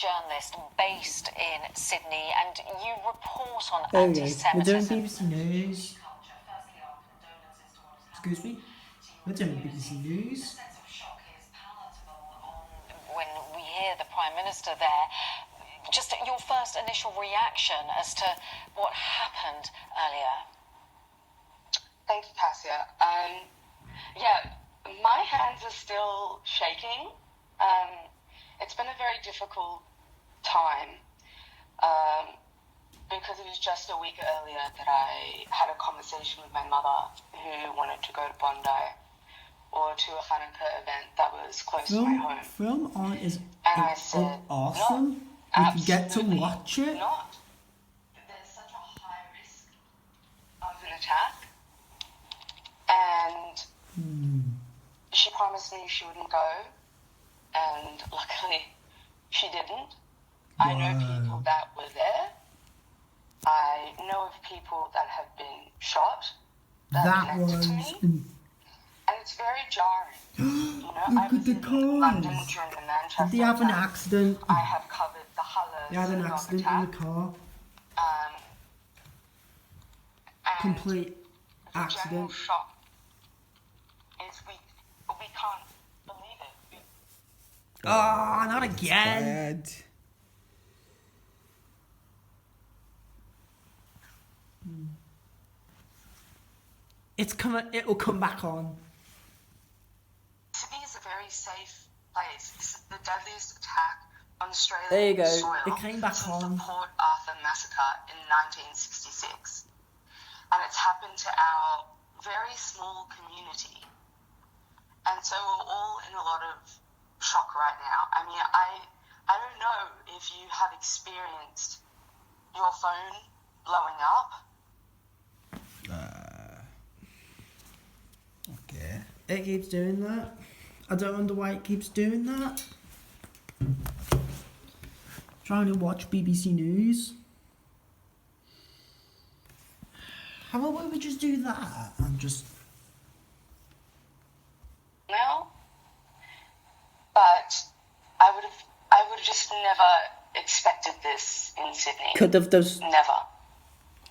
journalist based in Sydney, and you report on There we go. anti-Semitism. We're doing BBC News. Excuse me? We're doing BBC News. When we hear the Prime Minister there, just your first initial reaction as to what happened earlier. Thank you, Cassia. Yeah, my hands are still shaking. It's been a very difficult time because it was just a week earlier that I had a conversation with my mother who wanted to go to Bondi or to a Hanukkah event that was close to my home. Filmon is And I said, awesome. No, you get to watch it. Not. There's such a high risk of an attack. And she promised me she wouldn't go. And luckily, she didn't. I know people that were there. I know of people that have been shot that connected to me. And it's very jarring. You know, I was in London during the Manchester Did they have an attack. accident? I have covered the Huller They had an accident attack. in the car. And Complete the general accident. shock is we can't believe it. Oh, not again. Bad. It's coming. It'll come back on. Sydney is a very safe place. This is the deadliest attack on Australian There you go. soil It came back since on. the Port Arthur massacre in 1966. And it's happened to our very small community. And so we're all in a lot of shock right now. I mean, I don't know if you have experienced your phone blowing up. Okay. It keeps doing that. I don't wonder why it keeps doing that. Trying to watch BBC News. How about we just do that and just... Now, but I would have just never expected this in Sydney. Could have those... Never.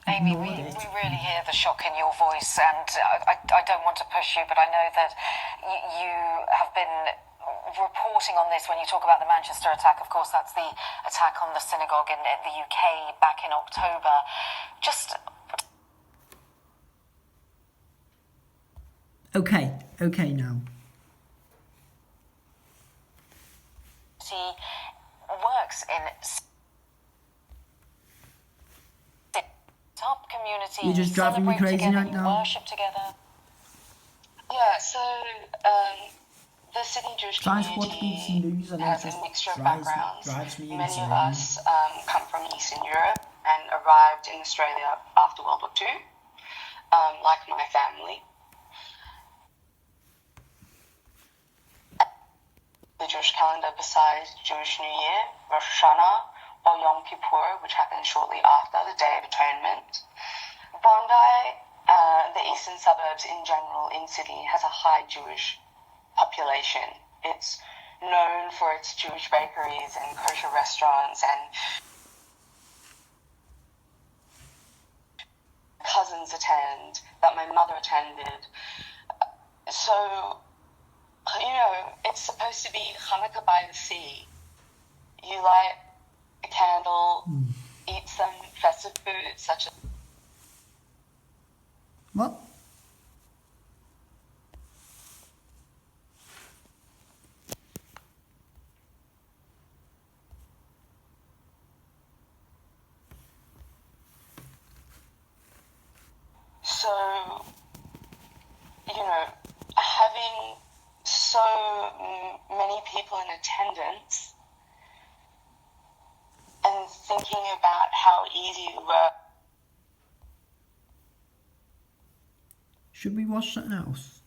Amy, we really hear the shock in your voice, and I don't want to push you, but I know that you have been reporting on this when you talk about the Manchester attack. Of course, that's the attack on the synagogue in the UK back in October. Just... Okay now. He works in top community. You're just driving me crazy together, right now. Worship together. Yeah, so the Sydney Jewish Trying to watch BBC community News and it has just a mixture of drives backgrounds. me Many insane. of us come from Eastern Europe and arrived in Australia after World War II, like my family. The Jewish calendar besides Jewish New Year, Rosh Hashanah, or Yom Kippur, which happens shortly after the Day of Atonement. Bondi, the eastern suburbs in general in Sydney, has a high Jewish population. It's known for its Jewish bakeries and kosher restaurants, and cousins attend, that my mother attended. So, you know, it's supposed to be Hanukkah by the sea. You light a candle, eat some festive foods such as... What? So, you know, having so many people in attendance and thinking about how easy we were. Should we watch something else?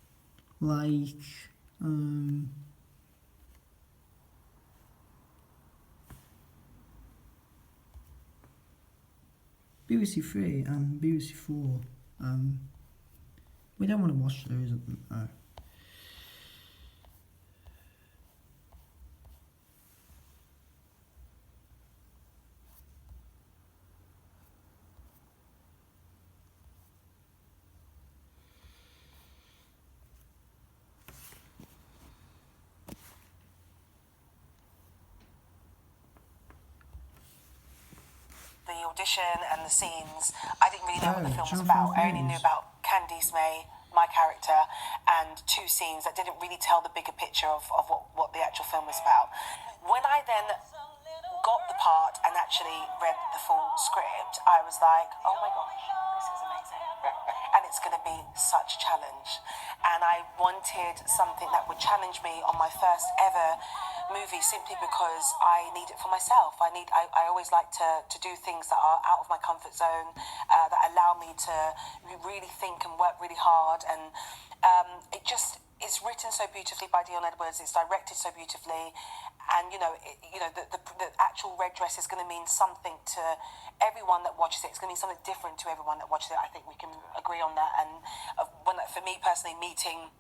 Like, BBC 3 and BBC 4. We don't want to watch those. audition and the scenes, I didn't really know what the film was Jonathan about. I only knew Hughes. about Candice May, my character, and 2 scenes that didn't really tell the bigger picture of what the actual film was about. When I then got the part and actually read the full script, I was like, oh my gosh, this is amazing. And it's going to be such a challenge. And I wanted something that would challenge me on my first ever movie, simply because I need it for myself. I always like to do things that are out of my comfort zone, that allow me to really think and work really hard. And it's written so beautifully by Dion Edwards. It's directed so beautifully, and the actual red dress is going to mean something to everyone that watches it. It's going to mean something different to everyone that watches it. I think we can agree on that. And for me personally, meeting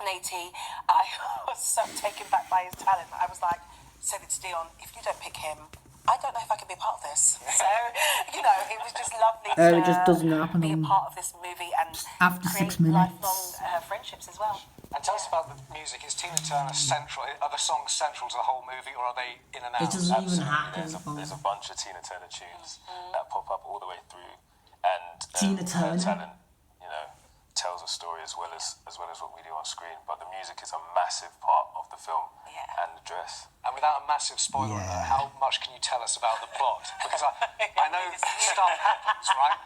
Nate, I was so taken back by his talent. I was like, said it to Dion, if you don't pick him, I don't know if I can be a part of this. So, it was just lovely to It just doesn't happen be a part of this movie and after create 6 minutes. lifelong friendships as well. And tell us about the music. Is Tina Turner central? Are the songs central to the whole movie, or are they in and out? It doesn't even happen. There's a bunch of Tina Turner tunes that pop up all the way through, and Tina her Turner? talent, tells a story as well as what we do on screen. But the music is a massive part of the film and the dress. And without a massive spoiler, Yeah. how much can you tell us about the plot? Because I know stuff happens, right?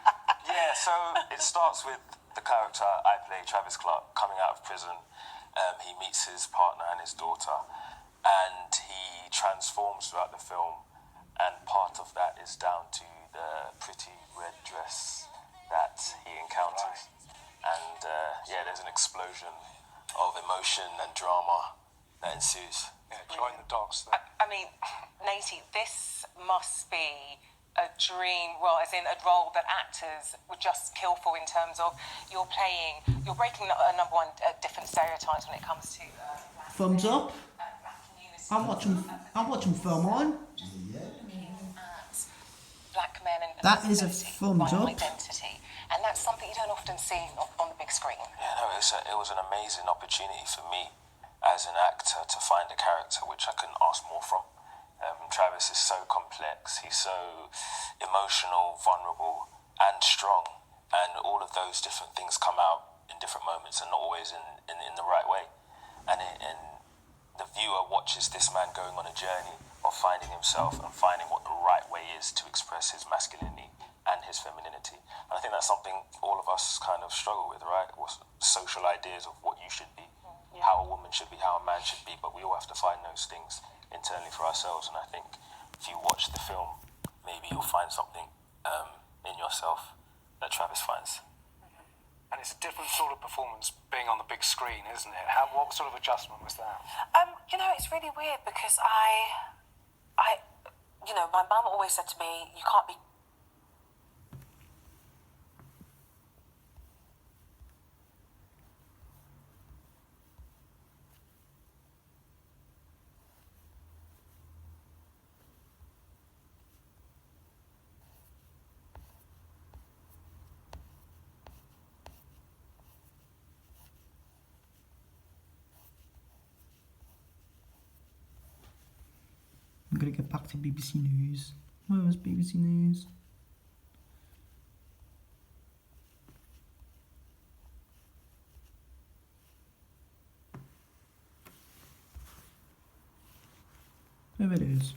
Yeah, so it starts with the character I play, Travis Clark, coming out of prison. He meets his partner and his daughter, and he transforms throughout the film. And part of that is down to the pretty red dress that he encounters. And there's an explosion of emotion and drama that ensues. Yeah, join the dots. I mean, Nate, this must be a dream role, as in a role that actors would just kill for, in terms of you're breaking number one different stereotypes when it comes to Thumbs up. black community. I'm watching Filmon. Black men and That is a visibility, thumbs white up. identity, and that's something you don't often see on the big screen. Yeah, no, it was an amazing opportunity for me as an actor to find a character which I couldn't ask more from. Travis is so complex, he's so emotional, vulnerable, and strong, and all of those different things come out in different moments and not always in the right way. And the viewer watches this man going on a journey of finding himself and finding what the right way is to express his masculinity and his femininity. And I think that's something all of us kind of struggle with, right? Social ideas of what you should be, how a woman should be, how a man should be, but we all have to find those things internally for ourselves. And I think if you watch the film, maybe you'll find something in yourself that Travis finds. And it's a different sort of performance being on the big screen, isn't it? What sort of adjustment was that? It's really weird because my mum always said to me, you can't be. I'm gonna get back to BBC News. Where was BBC News? There it is.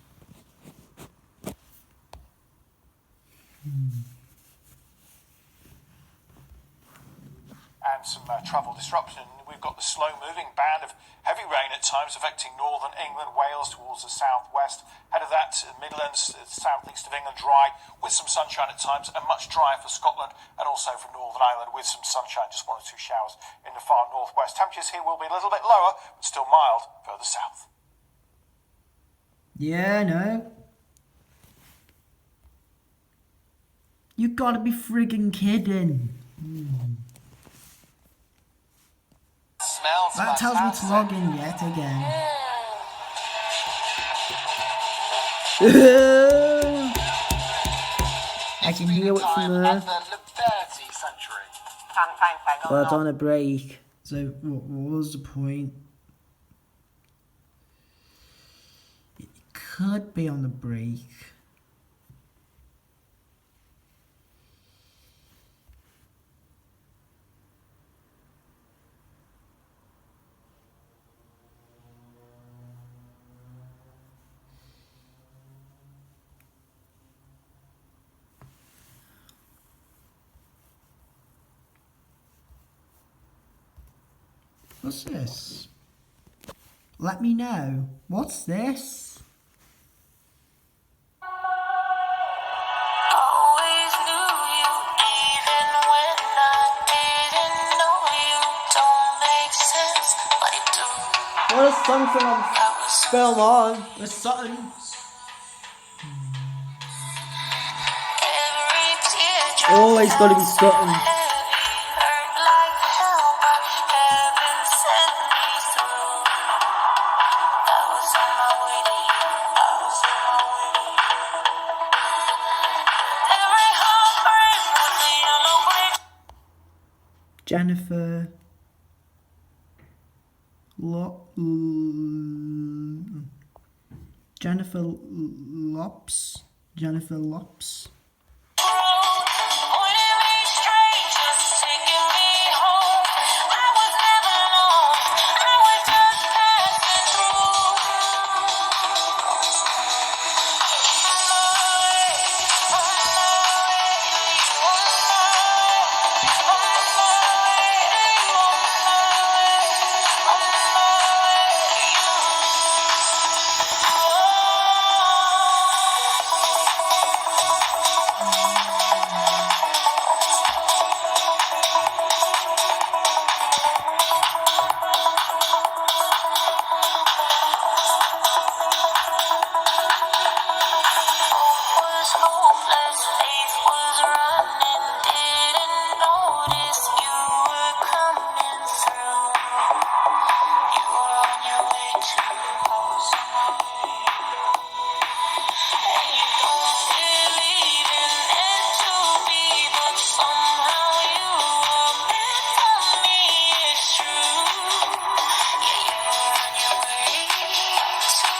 And some travel disruption. We've got the slow-moving band of heavy rain at times affecting northern England, Wales towards the southwest. Ahead of that, Midlands, southeast of England, dry with some sunshine at times, and much drier for Scotland and also from Northern Ireland with some sunshine, just 1 or 2 showers in the far northwest. Temperatures here will be a little bit lower, but still mild further south. Yeah, no. You gotta be friggin' kidding. Smells That tells me to fantastic. log in yet again. I can hear it from there. Of the 30th century. But on a break. So what was the point? It could be on the break. What's this? Let me know. What's this? Always knew you, even when I didn't know you. Don't make sense, but it do. What is something on Filmon? There's something. Every teardrop Always gotta be felt so something. heavy, hurt like hell, but heaven sent me through. I was on my way to you. I was on my way to you. Every heartbreak was a yellow brick. Jennifer. Jennifer Lops. Pointing me straight, just taking me home. I was never lost, I was just passing through. Was hopeless, faith was running, didn't notice you were coming through. You were on your way to us, and you don't believe in it to be, but somehow you were meant for me. It's true. Yeah, you were on your way to.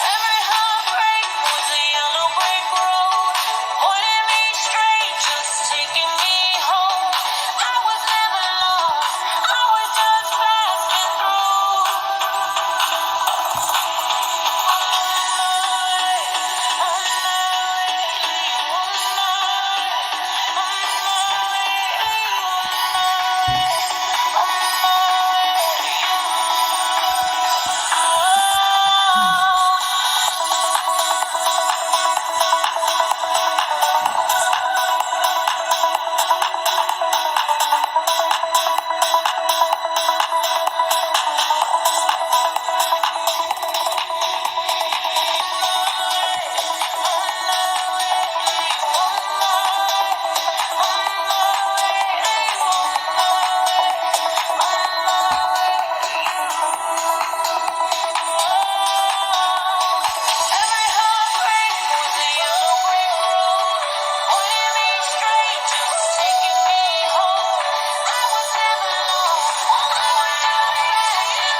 Every heartbreak was a yellow brick road, pointing me straight, just taking me home. I was never lost, I was just passing Every heartbreak was a yellow brick road, pointing me straight, just taking me home. I was never lost, I was just passing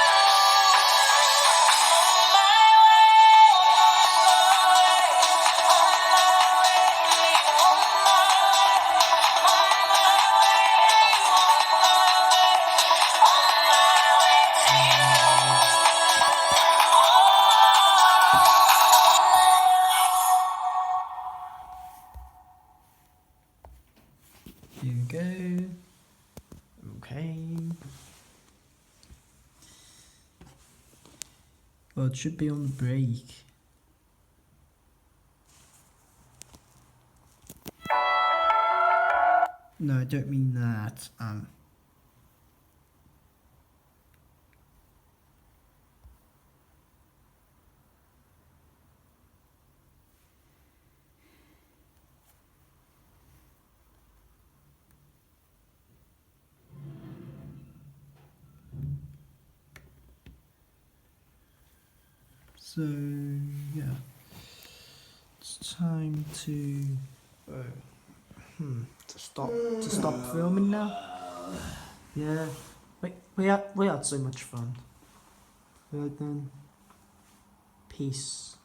Here we go. Okay. Well, it should be on the break. No, I don't mean that. So yeah, it's time to stop filming now. Yeah, we had so much fun. Well then, peace.